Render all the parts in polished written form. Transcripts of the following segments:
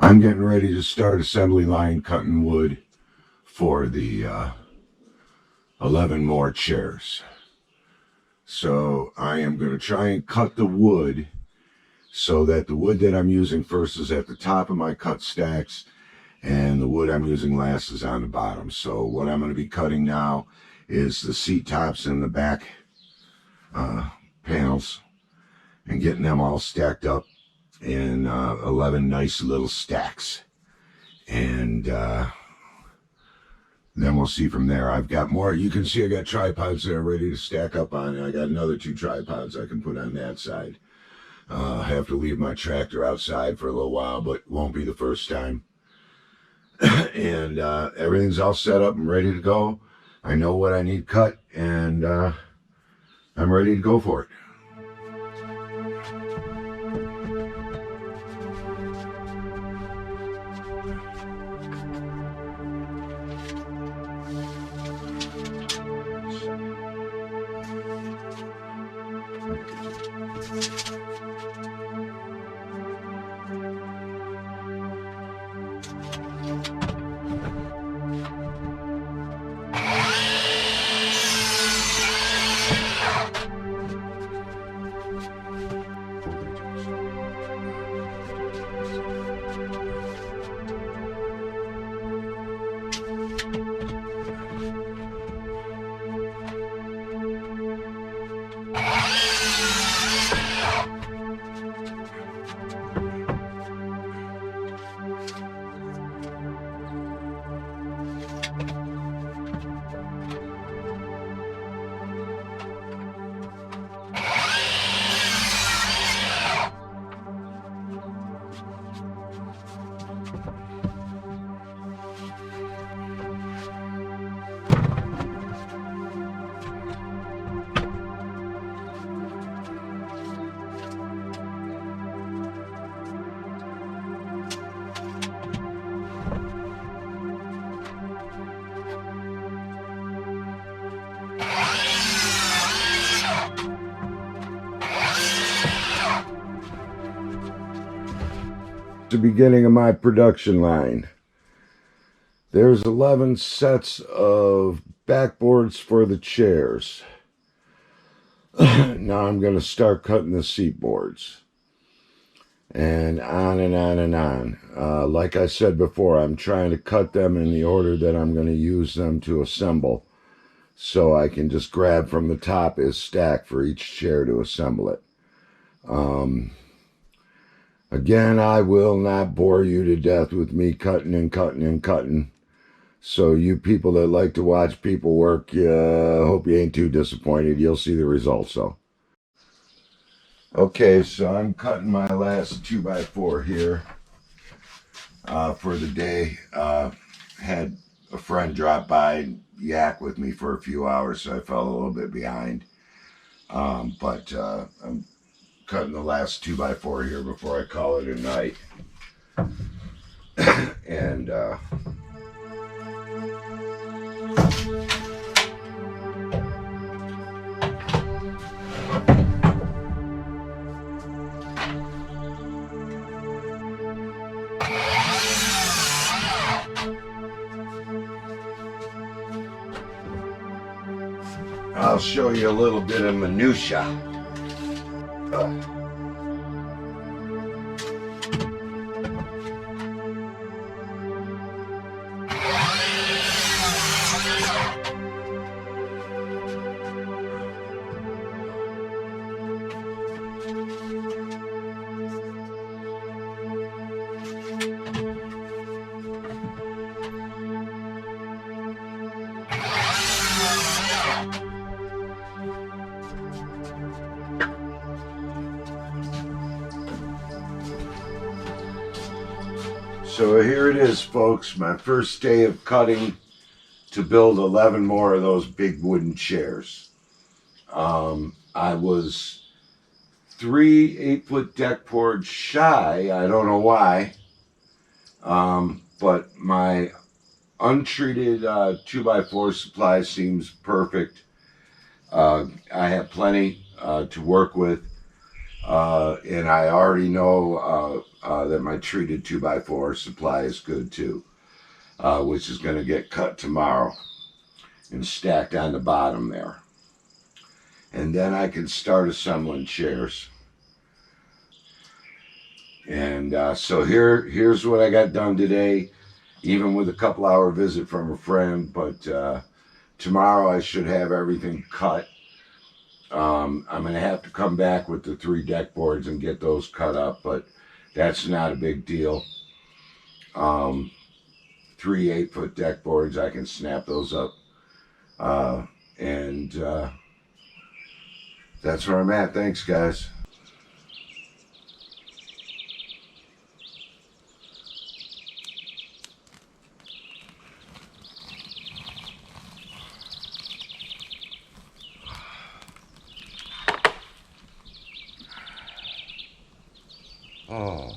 I'm getting ready to start assembly line cutting wood for the 11 more chairs. So I am going to try and cut the wood so that the wood that I'm using first is at the top of my cut stacks and the wood I'm using last is on the bottom. So what I'm going to be cutting now is the seat tops and the back panels and getting them all stacked up in 11 nice little stacks. And then we'll see from there. I've got more. You can see I got tripods there ready to stack up on. I got another 2 tripods I can put on that side. I have to leave my tractor outside for a little while, but won't be the first time. And everything's all set up and ready to go. I know what I need cut, and I'm ready to go for it. The beginning of my production line. There's 11 sets of backboards for the chairs. Now I'm going to start cutting the seat boards. And on and on and on. Like I said before, I'm trying to cut them in the order that I'm going to use them to assemble. So I can just grab from the top as stack for each chair to assemble it. Again, I will not bore you to death with me cutting and cutting and cutting. So you people that like to watch people work, hope you ain't too disappointed. You'll see the results, though. Okay, so I'm cutting my last 2x4 here for the day. Had a friend drop by and yak with me for a few hours, so I fell a little bit behind. But I'm cutting the last 2x4 here before I call it a night. And I'll show you a little bit of minutia. So here it is, folks, my first day of cutting to build 11 more of those big wooden chairs. I was 3 8-foot deck boards shy, I don't know why, but my untreated 2x4 supply seems perfect. I have plenty to work with. And I already know that my treated 2x4 supply is good too, which is going to get cut tomorrow and stacked on the bottom there. And then I can start assembling chairs. And so here's what I got done today, even with a couple-hour visit from a friend. But tomorrow I should have everything cut. I'm going to have to come back with the 3 deck boards and get those cut up, but that's not a big deal. 3 8-foot deck boards, I can snap those up. And that's where I'm at. Thanks, guys. Oh.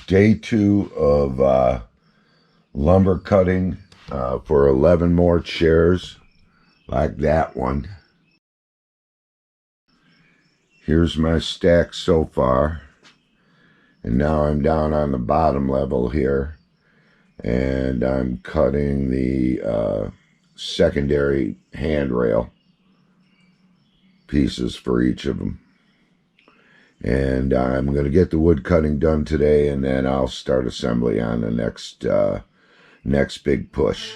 Day 2 of lumber cutting for 11 more chairs like that one. Here's my stack so far, and now I'm down on the bottom level here, and I'm cutting the secondary handrail pieces for each of them. And I'm going to get the wood cutting done today, and then I'll start assembly on the next big push.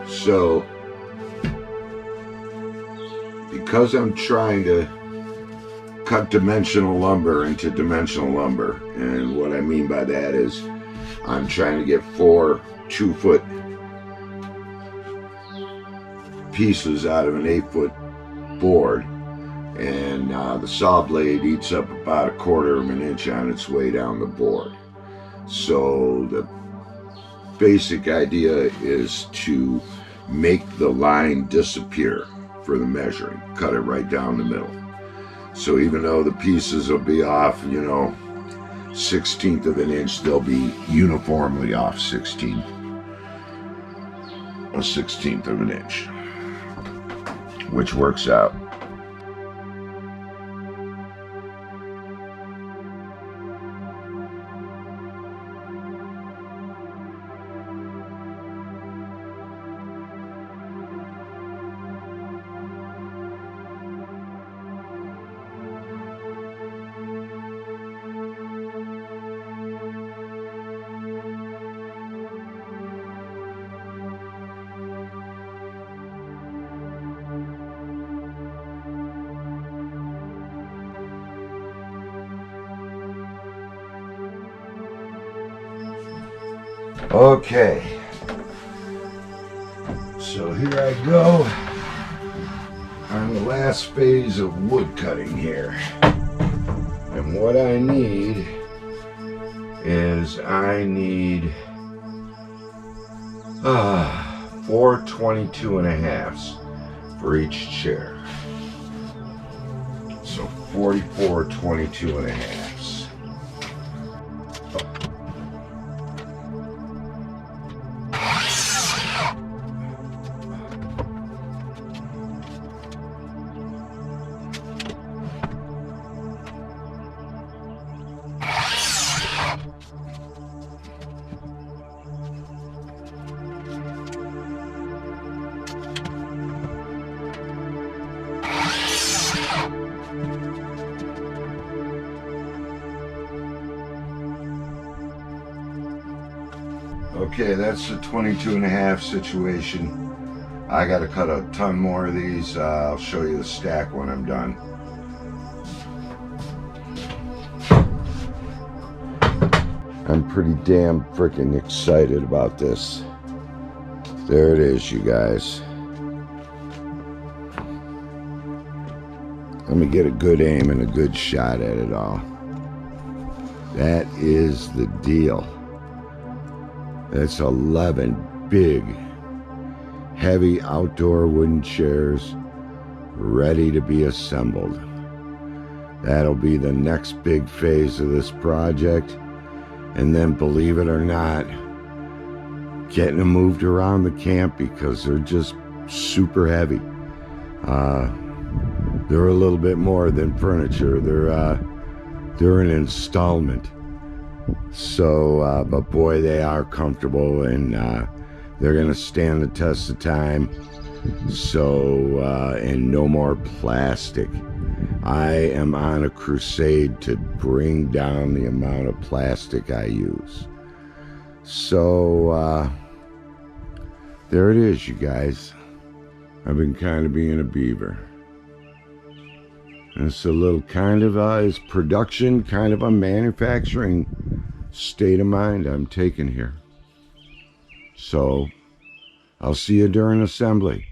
So, because I'm trying to cut dimensional lumber into dimensional lumber, and what I mean by that is I'm trying to get 4 2-foot pieces out of an 8-foot board, and the saw blade eats up about 1/4 of an inch on its way down the board. So the basic idea is to make the line disappear for the measuring, cut it right down the middle. So even though the pieces will be off, 1/16 of an inch, they'll be uniformly off 1/16 of an inch, which works out. Okay, so here I go on the last phase of wood cutting here. And what I need is 4 22.5s for each chair. So 44 22.5s. Okay, that's the 22.5 situation. I got to cut a ton more of these. I'll show you the stack when I'm done. I'm pretty damn freaking excited about this. There it is, you guys. Let me get a good aim and a good shot at it all. That is the deal. That's 11 big, heavy outdoor wooden chairs ready to be assembled. That'll be the next big phase of this project. And then, believe it or not, getting them moved around the camp because they're just super heavy. They're a little bit more than furniture. They're an installment. So, but boy, they are comfortable, and they're gonna stand the test of time. So, and no more plastic. I am on a crusade to bring down the amount of plastic I use. So, there it is, you guys. I've been kind of being a beaver. And it's a little kind of is production, kind of a manufacturing state of mind I'm taking here. So, I'll see you during assembly.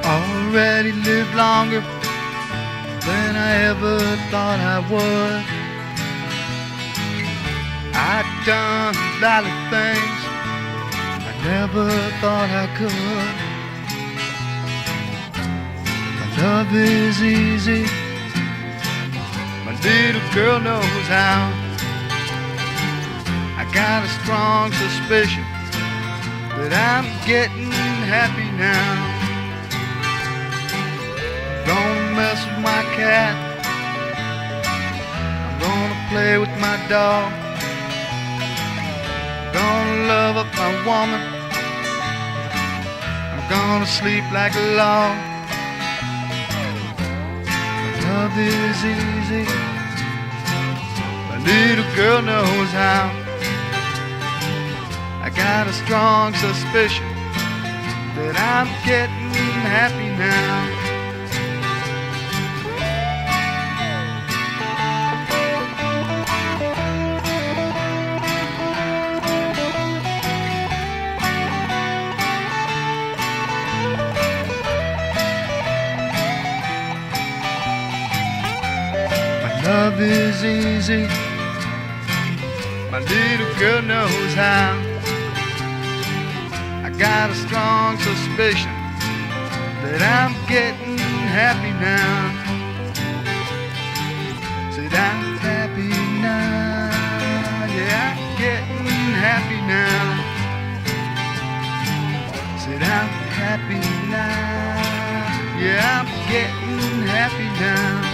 Already lived longer than I ever thought I would. I've done a lot of things I never thought I could. My love is easy, my little girl knows how. I got a strong suspicion that I'm getting happy now. Gonna mess with my cat, I'm gonna play with my dog, gonna love up my woman, I'm gonna sleep like a log. My love is easy, my little girl knows how. I got a strong suspicion that I'm getting happy now. Love is easy, my little girl knows how. I got a strong suspicion that I'm getting happy now. Said I'm happy now, yeah, I'm getting happy now. Said I'm happy now, yeah, I'm getting happy now.